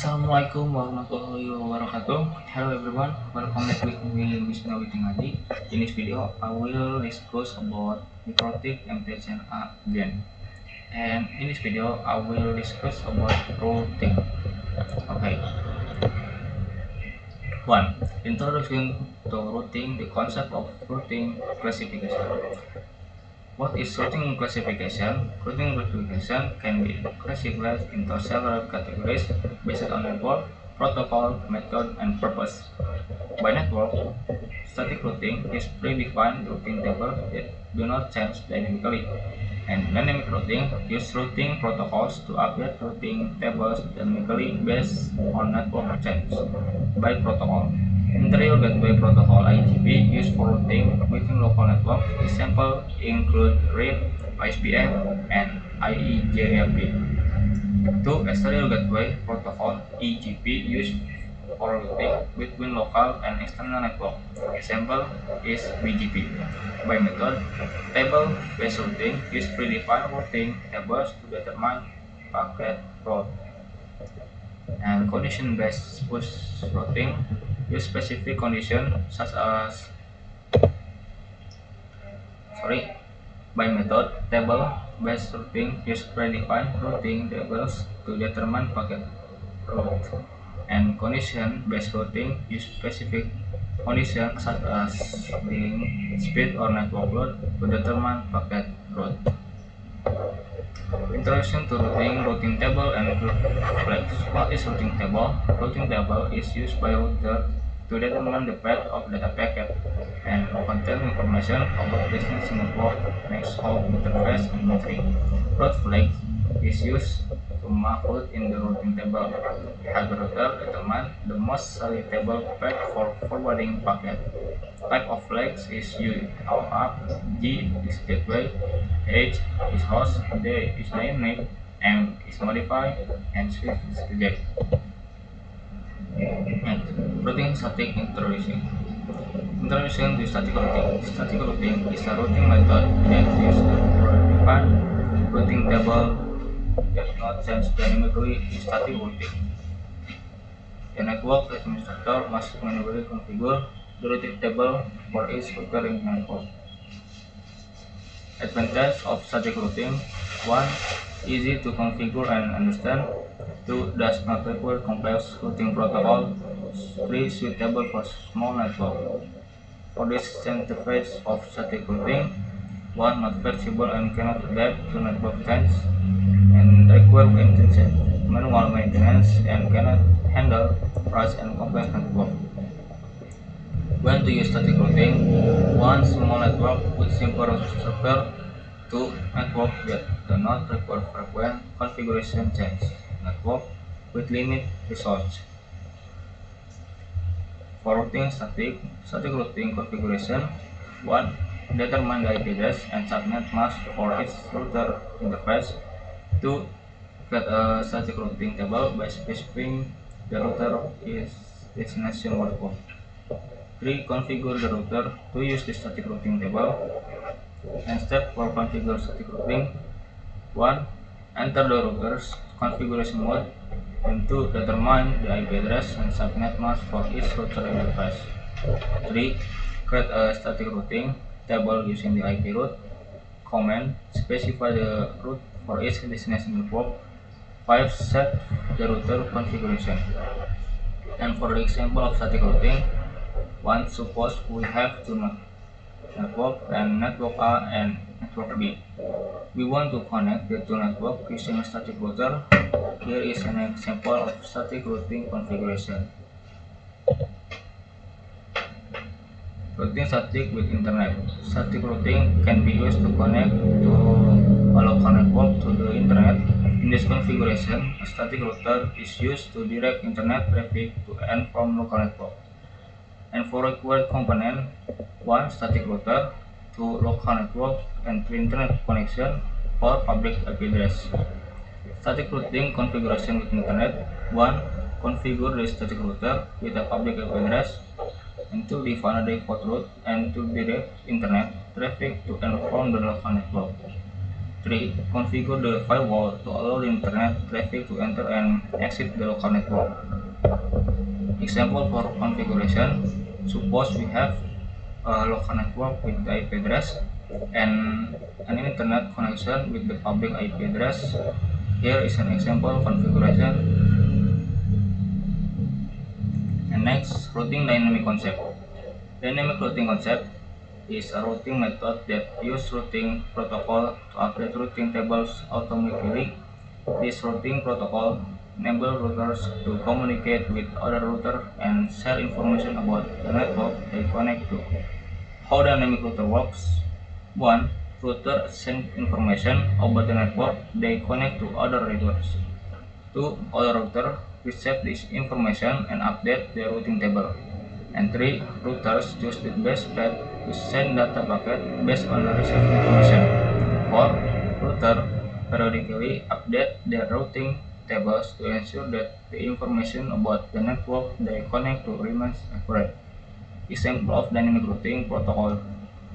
Assalamualaikum warahmatullahi wabarakatuh. Hello everyone, welcome back with me, Wisnu Witingadi. In this video, I will discuss about microtik MTSN again. And in this video, I will discuss about routing. Okay. 1. Introduction to routing, the concept of routing classification. What is routing classification? Routing classification can be classified into several categories based on network, protocol, method, and purpose. By network, static routing is predefined routing tables that do not change dynamically, and dynamic routing uses routing protocols to update routing tables dynamically based on network change. By protocol, Interior Gateway Protocol (IGP) used for routing within local network. Examples include RIP, ISPF, and IEGRP. 2. Exterior Gateway Protocol (EGP) used for routing between local and external network. Example is BGP. By method, table-based routing uses predefined routing tables to determine packet route. And condition-based push routing use specific condition such as by method, table-based routing use predefined routing tables to determine packet route, and condition-based routing use specific conditions such as link speed or network load to determine packet route. Introduction to routing table and group flags. What is routing table? Routing table is used by router to determine the path of data packet and contain information about destination network, next hop, interface, and metering. Route flag is used to mark route in the routing table. Help the router determine the most suitable path for forwarding packet. Type of flags is U or up, G is gateway, H is host, D is dynamic, M is modified, and Swift is reject. Next, routing static introduction. Introduction to static routing. Static routing is a routing method that uses a predefined routing table that not change dynamically in static routing. The network administrator must manually configure the routing table for each router in the network. Advantage of static routing: 1. Easy to configure and understand. 2. Does not require complex routing protocol. 3. Suitable for small network. For disadvantages of static routing: 1. Not flexible and cannot adapt to network change, and require intensive manual maintenance and cannot handle large and complex network. When to use static routing: 1. Small network with simple structure. 2. Network that do not require frequent configuration change. Network with limited resource. For routing static routing configuration: 1. Determine the IP address and subnet mask for each router interface. 2. Create a static routing table by specifying the router is destination workflow. 3. Configure the router to use the static routing table. And step for configure static routing: 1. Enter the router's configuration mode, and 2. Determine the IP address and subnet mask for each router interface. 3. Create a static routing table using the IP route command. Specify the route for each destination network. 5. Set the router configuration. And for the example of static routing: 1. Suppose we have two network and network A and network B. We want to connect the two networks using a static router. Here is an example of static routing configuration. Routing static with internet. Static routing can be used to connect to a local network to the internet. In this configuration, a static router is used to direct internet traffic to and from local network. And for required component: 1. Static router, 2. Local network, and 3. Internet connection or public IP address. Static routing configuration with internet: 1. Configure the static router with a public IP address, and 2. Define a default route and to direct internet traffic to and from the local network. 3. Configure the firewall to allow the internet traffic to enter and exit the local network. Example for configuration: suppose we have a local network with the IP address and an internet connection with the public IP address. Here is an example configuration. And next, routing dynamic concept. Dynamic routing concept is a routing method that uses routing protocol to update routing tables automatically. This routing protocol enables routers to communicate with other routers and share information about the network they connect to. How dynamic router works: 1. Router send information about the network they connect to other routers. 2. Other router receive this information and update their routing table. And 3. Routers choose the best path to send data packet based on the received information. 4. Router periodically update their routing tables to ensure that the information about the network they connect to remains accurate. Example of dynamic routing protocol: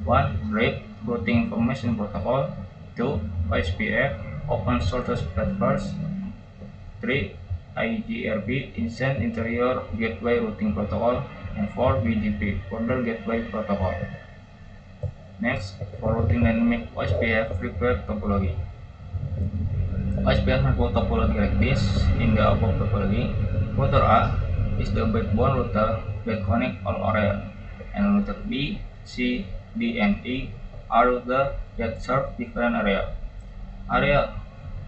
1. RIP, Routing Information Protocol. 2. OSPF, Open Source Platforms. 3. IGRP, Instant Interior Gateway Routing Protocol. And 4. BGP, Border Gateway Protocol. Next, for routing dynamic OSPF required topology. OSPF network topology like this in the above topology. Router A is the backbone router that connects all areas, and router B, C, D, and E are routers that serve different areas. Area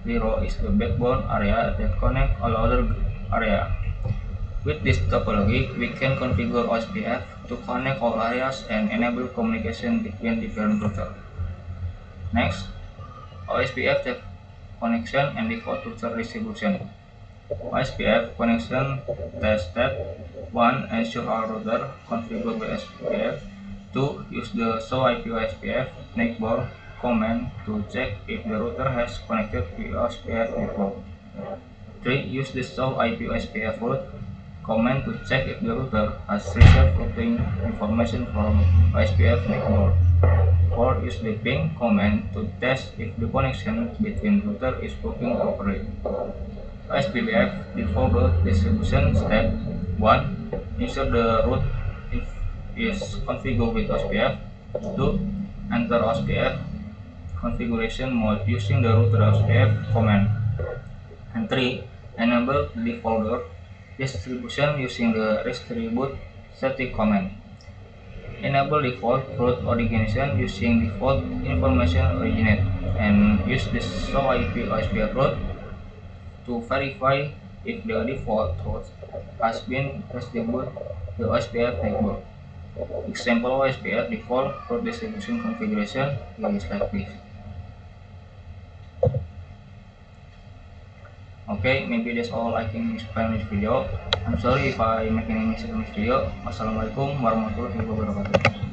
0 is the backbone area that connects all other areas. With this topology, we can configure OSPF to connect all areas and enable communication between different routers. Next, OSPF connection and default router distribution. OSPF connection test step: 1. Ensure all router configured by OSPF. 2. Use the show IP OSPF neighbor command to check if the router has connected to OSPF network. 3. Use the show IP OSPF route command to check if the router has received routing information from OSPF neighbor. 4. Use the ping command to test if the connection between router is working properly. OSPF default route distribution step: 1. Ensure the route is configured with OSPF. 2. Enter OSPF configuration mode using the router OSPF command. And 3. Enable default route distribution using the distribute static command. Enable default route origination using default information originate, and use the show IP OSPF route to verify if the default route has been distributed to OSPF neighbor. Example OSPF default route distribution configuration is like this. Okay, maybe that's all I can explain in this video. I'm sorry if I make any mistake in this video. Wassalamualaikum warahmatullahi wabarakatuh.